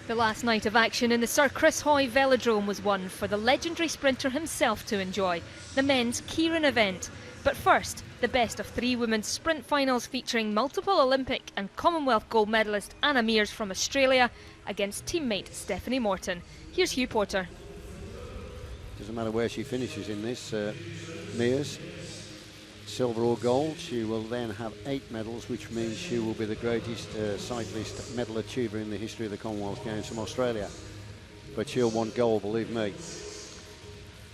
The last night of action in the Sir Chris Hoy Velodrome was one for the legendary sprinter himself to enjoy, the men's Keirin event. But first, the best of three women's sprint finals featuring multiple Olympic and Commonwealth gold medalist Anna Meares from Australia against teammate Stephanie Morton. Here's Hugh Porter. Doesn't matter where she finishes in this, Meares, silver or gold, she will then have 8 medals, which means she will be the greatest cyclist medal achiever in the history of the Commonwealth Games from Australia. But she'll want gold, believe me.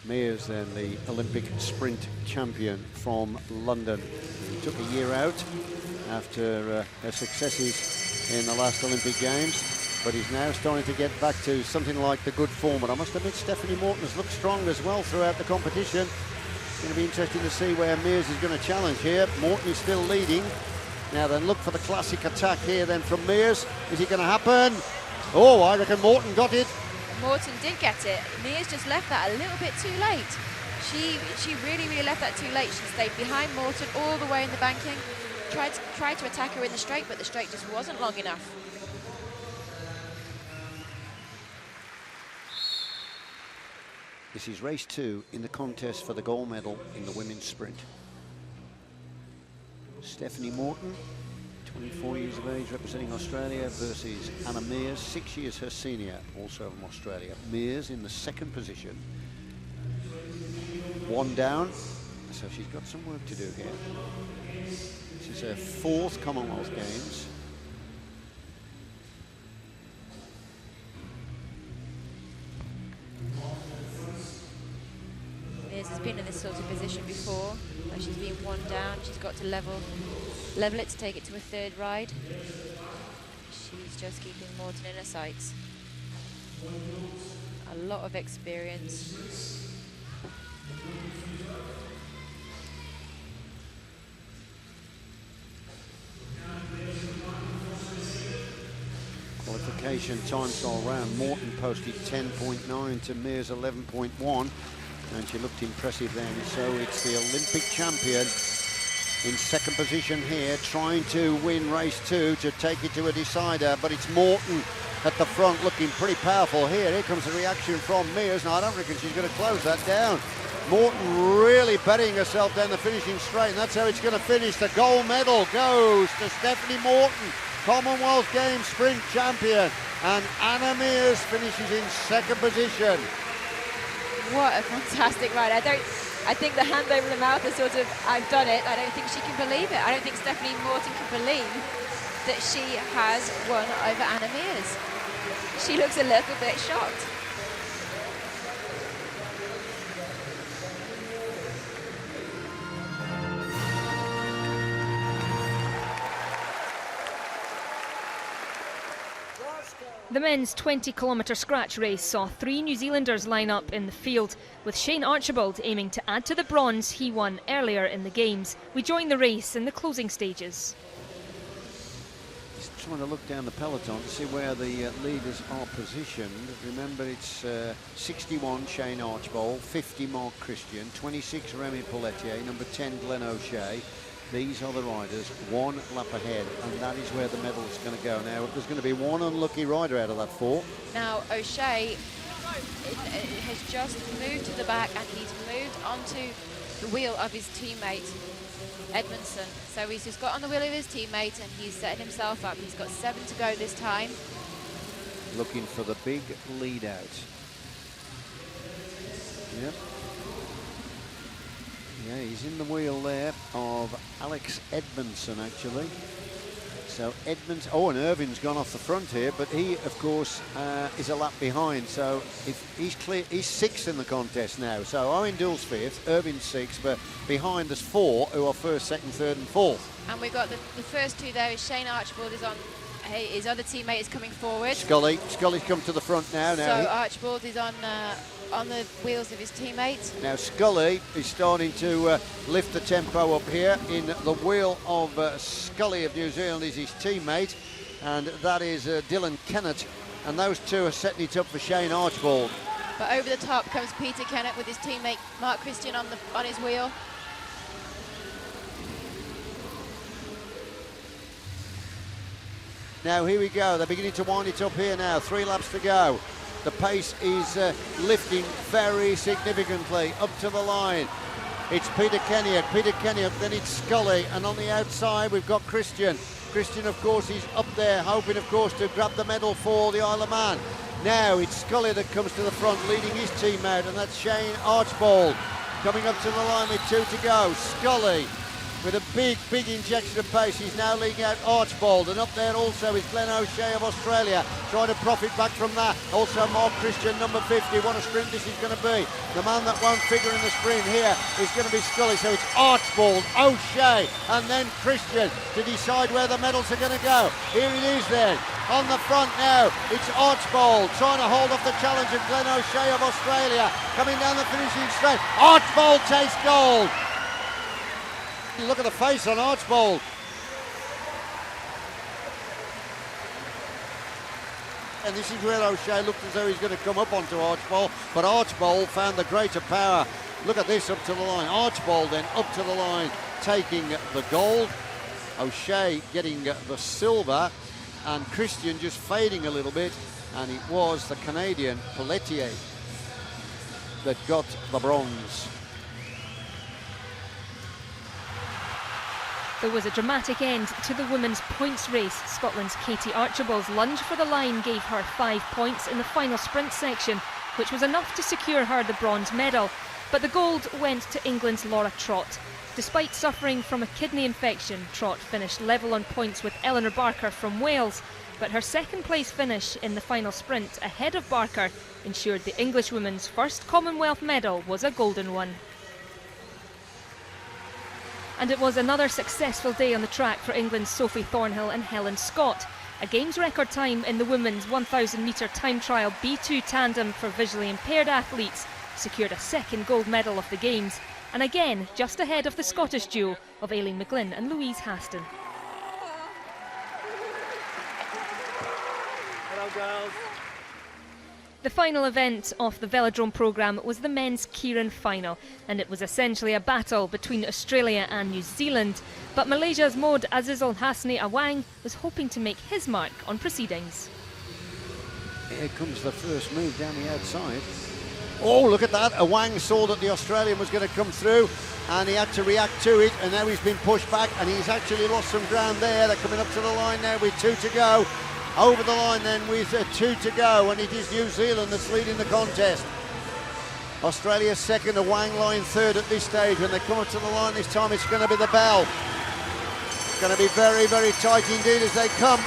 Meares then the Olympic sprint champion from London. She took a year out after her successes in the last Olympic Games, but is now starting to get back to something like the good form. But I must admit, Stephanie Morton has looked strong as well throughout the competition. It's going to be interesting to see where Meares is going to challenge here. Morton is still leading. Now then, look for the classic attack here then from Meares. Is it going to happen? Oh, I reckon Morton got it. Morton did get it. Meares just left that a little bit too late. She really left that too late. She stayed behind Morton all the way in the banking. Tried to attack her in the straight, but the straight just wasn't long enough. This is race 2 in the contest for the gold medal in the women's sprint. Stephanie Morton, 24 years of age, representing Australia, versus Anna Meares, 6 years her senior, also from Australia. Meares in the second position. 1 down, so she's got some work to do here. This is her 4th Commonwealth Games. Meares has been in this sort of position before, where she's been 1 down. She's got to level it to take it to a 3rd ride. She's just keeping Morton in her sights. A lot of experience. Qualification time trial round. Morton posted 10.9 to Meares 11.1. And she looked impressive then. So it's the Olympic champion in second position here, trying to win race 2 to take it to a decider. But it's Morton at the front looking pretty powerful here. Here comes the reaction from Meares. Now, I don't reckon she's going to close that down. Morton really burying herself down the finishing straight, and that's how it's going to finish. The gold medal goes to Stephanie Morton, Commonwealth Games sprint champion. And Anna Meares finishes in second position. What a fantastic ride. I think the hand over the mouth is sort of, I've done it. I don't think she can believe it. I don't think Stephanie Morton can believe that she has won over Anna Meares. She looks a little bit shocked. The men's 20-kilometre scratch race saw 3 New Zealanders line up in the field, with Shane Archibald aiming to add to the bronze he won earlier in the Games. We join the race in the closing stages. Just trying to look down the peloton to see where the leaders are positioned. Remember, it's 61 Shane Archibald, 50 Mark Christian, 26 Remy Pelletier, number 10 Glenn O'Shea. These are the riders 1 lap ahead, and that is where the medal is going to go. Now, there's going to be 1 unlucky rider out of that 4. Now, O'Shea has just moved to the back, and he's moved onto the wheel of his teammate, Edmondson. So he's just got on the wheel of his teammate, and he's setting himself up. He's got 7 to go this time. Looking for the big lead out. Yep. Yeah, he's in the wheel there of Alex Edmondson, actually. So Edmonds, and Irvin's gone off the front here, but he, of course, is a lap behind. So if he's clear, he's 6th in the contest now. So Owen Doull's 5th, Irvin's 6th, but behind there's 4 who are 1st, 2nd, 3rd, and 4th. And we've got the first 2 there. Shane Archibald is on. His other teammate is coming forward. Scully's come to the front now. So Archibald is on the wheels of his teammate. Now Scully is starting to lift the tempo up here. In the wheel of Scully of New Zealand is his teammate, and that is Dylan Kennett. And those 2 are setting it up for Shane Archibald. But over the top comes Peter Kennett with his teammate Mark Christian on his wheel. Now here we go, they're beginning to wind it up here now, 3 laps to go. The pace is lifting very significantly up to the line. It's Peter Kenny, then it's Scully, and on the outside we've got Christian. Christian, of course, he's up there, hoping, of course, to grab the medal for the Isle of Man. Now it's Scully that comes to the front, leading his team out, and that's Shane Archibald coming up to the line with 2 to go. Scully with a big injection of pace. He's now leading out Archibald, and up there also is Glenn O'Shea of Australia, trying to profit back from that. Also Mark Christian, number 50. What a sprint this is going to be. The man that won't figure in the sprint here is going to be Scully. So it's Archibald, O'Shea, and then Christian to decide where the medals are going to go. Here it is then. On the front now, it's Archibald trying to hold off the challenge of Glenn O'Shea of Australia. Coming down the finishing straight. Archibald takes gold. Look at the face on Archibald. And this is where O'Shea looked as though he's going to come up onto Archibald, but Archibald found the greater power. Look at this, up to the line. Archibald then up to the line, taking the gold. O'Shea getting the silver, and Christian just fading a little bit, and it was the Canadian Pelletier that got the bronze. There was a dramatic end to the women's points race. Scotland's Katie Archibald's lunge for the line gave her 5 points in the final sprint section, which was enough to secure her the bronze medal. But the gold went to England's Laura Trott. Despite suffering from a kidney infection, Trott finished level on points with Eleanor Barker from Wales, but her second place finish in the final sprint ahead of Barker ensured the Englishwoman's first Commonwealth medal was a golden one. And it was another successful day on the track for England's Sophie Thornhill and Helen Scott. A games record time in the women's 1,000 metre time trial B2 tandem for visually impaired athletes secured a second gold medal of the games, and again just ahead of the Scottish duo of Aileen McGlynn and Louise Haston. Hello girls. The final event of the velodrome programme was the men's Keirin final, and it was essentially a battle between Australia and New Zealand. But Malaysia's Mohd Azizul Hasni Awang was hoping to make his mark on proceedings. Here comes the first move down the outside. Oh, look at that. Awang saw that the Australian was going to come through, and he had to react to it, and now he's been pushed back, and he's actually lost some ground there. They're coming up to the line now with 2 to go. Over the line then with 2 to go, and it is New Zealand that's leading the contest. Australia second, Awang line third at this stage. When they come up to the line this time, it's going to be the bell. It's going to be very tight indeed as they come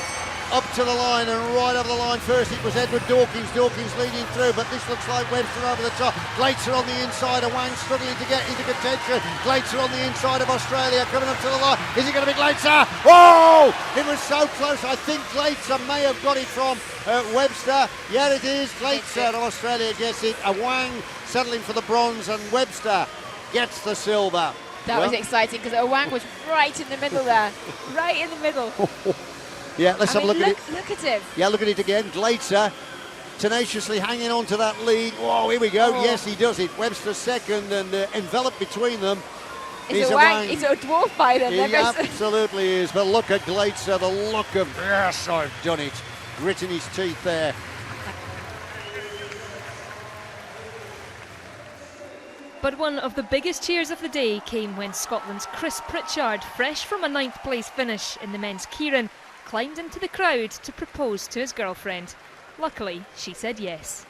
up to the line, and right over the line first it was Edward Dawkins leading through, but this looks like Webster over the top. Glaitzer on the inside, Awang struggling to get into contention. Glaitzer on the inside of Australia coming up to the line. Is it going to be Glaitzer? Oh, it was so close. I think Glaitzer may have got it from Webster. Yeah, it is. Glaitzer of Australia gets it. Awang settling for the bronze, and Webster gets the silver. That was exciting because Awang was right in the middle there, right in the middle. Yeah, let's have a look at it. Look at him. Yeah, look at it again. Glaitzer tenaciously hanging on to that lead. Oh, here we go. Oh. Yes, he does it. Webster second, and enveloped between them is Awang. He's a dwarf by them. He absolutely is. But look at Glaitzer, the look of, yes, I've done it. Gritting his teeth there. But one of the biggest cheers of the day came when Scotland's Chris Pritchard, fresh from a 9th place finish in the men's Keirin, climbed into the crowd to propose to his girlfriend. Luckily, she said yes.